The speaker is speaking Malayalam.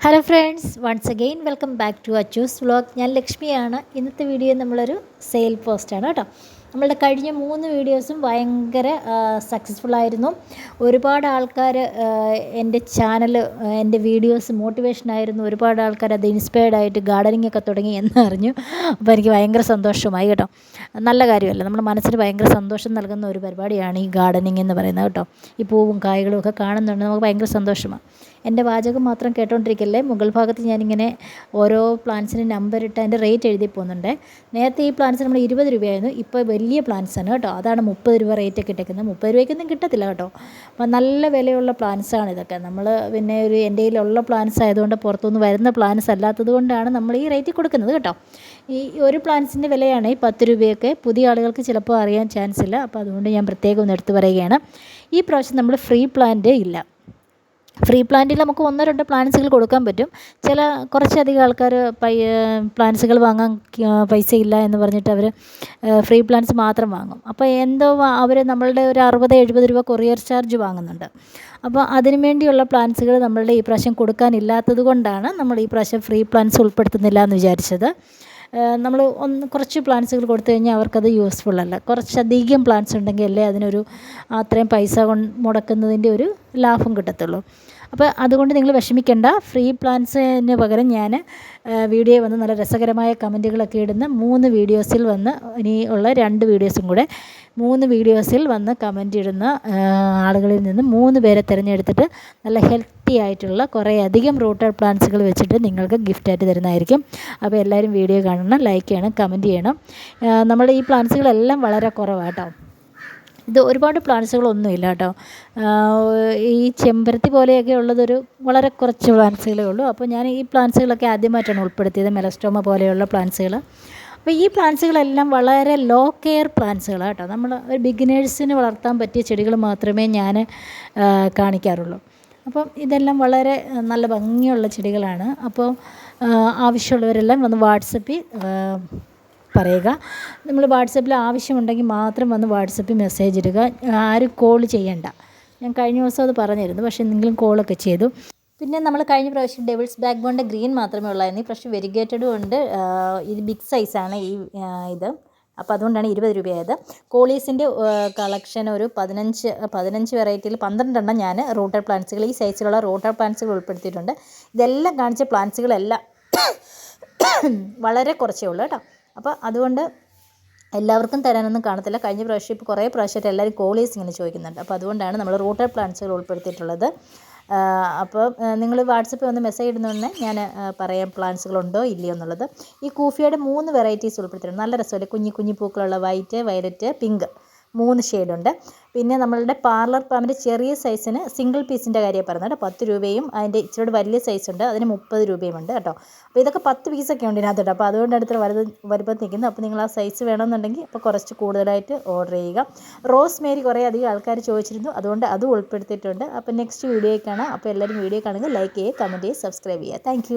Hello friends, once again welcome back to Achus vlog. ഞാൻ ലക്ഷ്മിയാണ്. ഇന്നത്തെ വീഡിയോ നമ്മളൊരു സെയിൽ പോസ്റ്റാണ് കേട്ടോ. നമ്മളുടെ കഴിഞ്ഞ 3 വീഡിയോസും ഭയങ്കര സക്സസ്ഫുള്ളായിരുന്നു. ഒരുപാട് ആൾക്കാർ എൻ്റെ ചാനൽ, എൻ്റെ വീഡിയോസ് മോട്ടിവേഷനായിരുന്നു. ഒരുപാട് ആൾക്കാർ അത് ഇൻസ്പയർഡായിട്ട് ഗാർഡനിങ് ഒക്കെ തുടങ്ങി എന്നറിഞ്ഞു. അപ്പോൾ എനിക്ക് ഭയങ്കര സന്തോഷമായി കേട്ടോ. നല്ല കാര്യമല്ല, നമ്മുടെ മനസ്സിന് ഭയങ്കര സന്തോഷം നൽകുന്ന ഒരു പരിപാടിയാണ് ഈ ഗാർഡനിങ് എന്ന് പറയുന്നത് കേട്ടോ. ഈ പൂവും കായ്കളും ഒക്കെ കാണുന്നുണ്ട്, നമുക്ക് ഭയങ്കര സന്തോഷമാണ്. എൻ്റെ വാചകം മാത്രം കേട്ടോണ്ടിരിക്കല്ലേ. മുകൾ ഭാഗത്ത് ഞാനിങ്ങനെ ഓരോ പ്ലാന്റ്സിന് നമ്പർ ഇട്ട് അതിൻ്റെ റേറ്റ് എഴുതി പോകുന്നുണ്ട്. നേരത്തെ ഈ പ്ലാന്റ്സ് നമ്മൾ 20 രൂപയായിരുന്നു, ഇപ്പോൾ വലിയ പ്ലാന്റ്സാണ് കേട്ടോ. അതാണ് 30 രൂപ റേറ്റൊക്കെ ഇട്ടേക്കുന്നത്. 30 രൂപയ്ക്കൊന്നും കിട്ടത്തില്ല കേട്ടോ. അപ്പോൾ നല്ല വിലയുള്ള പ്ലാന്റ്സാണ് ഇതൊക്കെ. നമ്മൾ പിന്നെ എൻ്റെ കയ്യിലുള്ള പ്ലാന്റ്സ് ആയതുകൊണ്ട്, പുറത്തുനിന്ന് വരുന്ന പ്ലാന്റ്സ് അല്ലാത്തത് കൊണ്ടാണ് നമ്മൾ ഈ റേറ്റിൽ കൊടുക്കുന്നത് കേട്ടോ. ഈ ഒരു പ്ലാന്റ്സിൻ്റെ വിലയാണ് ഈ 10 രൂപയൊക്കെ. പുതിയ ആളുകൾക്ക് ചിലപ്പോൾ അറിയാൻ ചാൻസ് ഇല്ല, അപ്പോൾ അതുകൊണ്ട് ഞാൻ പ്രത്യേകം ഒന്ന് എടുത്ത് പറയുകയാണ്. ഈ പ്രാവശ്യം നമ്മൾ ഫ്രീ പ്ലാന്റ് ഇല്ല. ഫ്രീ പ്ലാന്റിൽ നമുക്ക് 1-2 പ്ലാന്റ്സുകൾ കൊടുക്കാൻ പറ്റും. കുറച്ചധികം ആൾക്കാർ പ്ലാന്റ്സുകൾ വാങ്ങാൻ പൈസ ഇല്ല എന്ന് പറഞ്ഞിട്ട് അവർ ഫ്രീ പ്ലാന്റ്സ് മാത്രം വാങ്ങും. അപ്പോൾ എന്തോ അവർ നമ്മളുടെ ഒരു 60-70 രൂപ കൊറിയർ ചാർജ് വാങ്ങുന്നുണ്ട്. അപ്പോൾ അതിനു വേണ്ടിയുള്ള പ്ലാന്റ്സുകൾ നമ്മളുടെ ഈ പ്രാവശ്യം കൊടുക്കാനില്ലാത്തത് കൊണ്ടാണ് നമ്മൾ ഈ പ്രാവശ്യം ഫ്രീ പ്ലാന്റ്സ് ഉൾപ്പെടുത്തുന്നില്ല എന്ന് വിചാരിച്ചത്. നമ്മൾ കുറച്ച് പ്ലാന്റ്സുകൾ കൊടുത്തു കഴിഞ്ഞാൽ അവർക്കത് യൂസ്ഫുൾ അല്ല. കുറച്ചധികം പ്ലാന്റ്സ് ഉണ്ടെങ്കിൽ അല്ലേ അതിനൊരു അത്രയും പൈസ മുടക്കുന്നതിൻ്റെ ഒരു ലാഭം കിട്ടത്തുള്ളൂ. അപ്പോൾ അതുകൊണ്ട് നിങ്ങൾ വിഷമിക്കേണ്ട. ഫ്രീ പ്ലാന്റ്സിന് പകരം ഞാൻ വീഡിയോ വന്ന് നല്ല രസകരമായ കമൻറ്റുകളൊക്കെ ഇടുന്ന 3 വീഡിയോസിൽ വന്ന്, ഇനി ഉള്ള 2 വീഡിയോസും കൂടെ 3 വീഡിയോസിൽ വന്ന് കമൻറ്റ് ഇടുന്ന ആളുകളിൽ നിന്ന് 3 പേരെ തിരഞ്ഞെടുത്തിട്ട് നല്ല ഹെൽത്തി ആയിട്ടുള്ള കുറേ അധികം റൂട്ടഡ് പ്ലാന്റ്സുകൾ വെച്ചിട്ട് നിങ്ങൾക്ക് ഗിഫ്റ്റായിട്ട് തരുന്നതായിരിക്കും. അപ്പോൾ എല്ലാവരും വീഡിയോ കാണണം, ലൈക്ക് ചെയ്യണം, കമൻറ്റ് ചെയ്യണം. നമ്മുടെ ഈ പ്ലാന്റ്സുകളെല്ലാം വളരെ കുറവാണ് കേട്ടോ. ഇത് ഒരുപാട് പ്ലാന്റ്സുകളൊന്നുമില്ല കേട്ടോ. ഈ ചെമ്പരത്തി പോലെയൊക്കെ ഉള്ളതൊരു വളരെ കുറച്ച് പ്ലാന്റ്സുകളേ ഉള്ളൂ. അപ്പോൾ ഞാൻ ഈ പ്ലാന്റ്സുകളൊക്കെ ആദ്യമായിട്ടാണ് ഉൾപ്പെടുത്തിയത്, മെലസ്റ്റോമ പോലെയുള്ള പ്ലാന്റ്സുകൾ. അപ്പോൾ ഈ പ്ലാന്റ്സുകളെല്ലാം വളരെ ലോ കെയർ പ്ലാന്റ്സുകളാണ് കേട്ടോ. നമ്മൾ ഒരു ബിഗിനേഴ്സിന് വളർത്താൻ പറ്റിയ ചെടികൾ മാത്രമേ ഞാൻ കാണിക്കാറുള്ളൂ. അപ്പം ഇതെല്ലാം വളരെ നല്ല ഭംഗിയുള്ള ചെടികളാണ്. അപ്പോൾ ആവശ്യമുള്ളവരെല്ലാം വന്ന് വാട്സപ്പിൽ പറയുക. നമ്മൾ വാട്സപ്പിൽ ആവശ്യമുണ്ടെങ്കിൽ മാത്രം വന്ന് വാട്സപ്പിൽ മെസ്സേജ് ഇടുക. ആരും കോൾ ചെയ്യണ്ട. ഞാൻ കഴിഞ്ഞ ദിവസം അത് പറഞ്ഞിരുന്നു, പക്ഷേ എന്തെങ്കിലും കോളൊക്കെ ചെയ്തു. പിന്നെ നമ്മൾ കഴിഞ്ഞ പ്രാവശ്യം ഡെവിൾസ് ബാക്ക് ബോണിൻ്റെ ഗ്രീൻ മാത്രമേ ഉള്ളായിരുന്നു. ഈ പ്രാവശ്യം വെരിഗേറ്റഡും ഉണ്ട്. ഇത് ബിഗ് സൈസാണ് ഈ ഇത്. അപ്പോൾ അതുകൊണ്ടാണ് 20 രൂപയായത്. കോളീസിൻ്റെ കളക്ഷൻ ഒരു 15 വെറൈറ്റിയിൽ 12 എണ്ണം ഞാൻ റൂട്ടഡ് പ്ലാന്റ്സുകൾ, ഈ സൈസിലുള്ള റൂട്ടഡ് പ്ലാന്റ്സുകൾ ഉൾപ്പെടുത്തിയിട്ടുണ്ട്. ഇതെല്ലാം കാണിച്ച പ്ലാന്റ്സുകളെല്ലാം വളരെ കുറച്ചേ ഉള്ളൂ കേട്ടോ. അപ്പോൾ അതുകൊണ്ട് എല്ലാവർക്കും തരാനൊന്നും കാണത്തില്ല. കഴിഞ്ഞ പ്രാവശ്യം ഇപ്പോൾ കുറേ പ്രാവശ്യമായിട്ട് എല്ലാവരും കോളീസ് ഇങ്ങനെ ചോദിക്കുന്നുണ്ട്. അപ്പോൾ അതുകൊണ്ടാണ് നമ്മൾ റൂട്ടഡ് പ്ലാന്റ്സുകൾ ഉൾപ്പെടുത്തിയിട്ടുള്ളത്. അപ്പോൾ നിങ്ങൾ വാട്സപ്പിൽ വന്ന് മെസ്സേജ് ഇടുന്നതുകൊണ്ട് ഞാൻ പറയാം പ്ലാന്റ്സുകളുണ്ടോ ഇല്ലയോ എന്നുള്ളത്. ഈ കൂഫിയുടെ 3 വെറൈറ്റീസ് ഉൾപ്പെടുത്തിയിട്ടുണ്ട്. നല്ല രസമല്ലേ, കുഞ്ഞു പൂക്കളുള്ള വൈറ്റ്, വയലറ്റ്, പിങ്ക് 3 ഷെയ്ഡുണ്ട്. പിന്നെ നമ്മളുടെ പാർലർ പാമ്പിൻ്റെ ചെറിയ സൈസിന് സിംഗിൾ പീസിൻ്റെ കാര്യമാണ് പറയുന്നത് കേട്ടോ. 10 രൂപയും അതിൻ്റെ ഇച്ചിരി വലിയ സൈസുണ്ട്, അതിന് 30 രൂപയും ഉണ്ട് കേട്ടോ. അപ്പോൾ ഇതൊക്കെ 10 പീസൊക്കെ ഉണ്ട് ഇതിനകത്ത് കേട്ടോ. അപ്പോൾ അതുകൊണ്ട് അടുത്ത് വലുപ്പം നിൽക്കുന്നത്. അപ്പോൾ നിങ്ങൾ ആ സൈസ് വേണമെന്നുണ്ടെങ്കിൽ അപ്പോൾ കുറച്ച് കൂടുതലായിട്ട് ഓർഡർ ചെയ്യുക. റോസ് മേരി കുറേ അധികം ആൾക്കാർ ചോദിച്ചിരുന്നു, അതുകൊണ്ട് അതും ഉൾപ്പെടുത്തിയിട്ടുണ്ട്. അപ്പോൾ നെക്സ്റ്റ് വീഡിയോയിൽ കാണാം. അപ്പോൾ എല്ലാവരും വീഡിയോ കാണുക, ലൈക്ക് ചെയ്യുക, കമൻറ്റ് ചെയ്യുക, സബ്സ്ക്രൈബ് ചെയ്യുക. താങ്ക്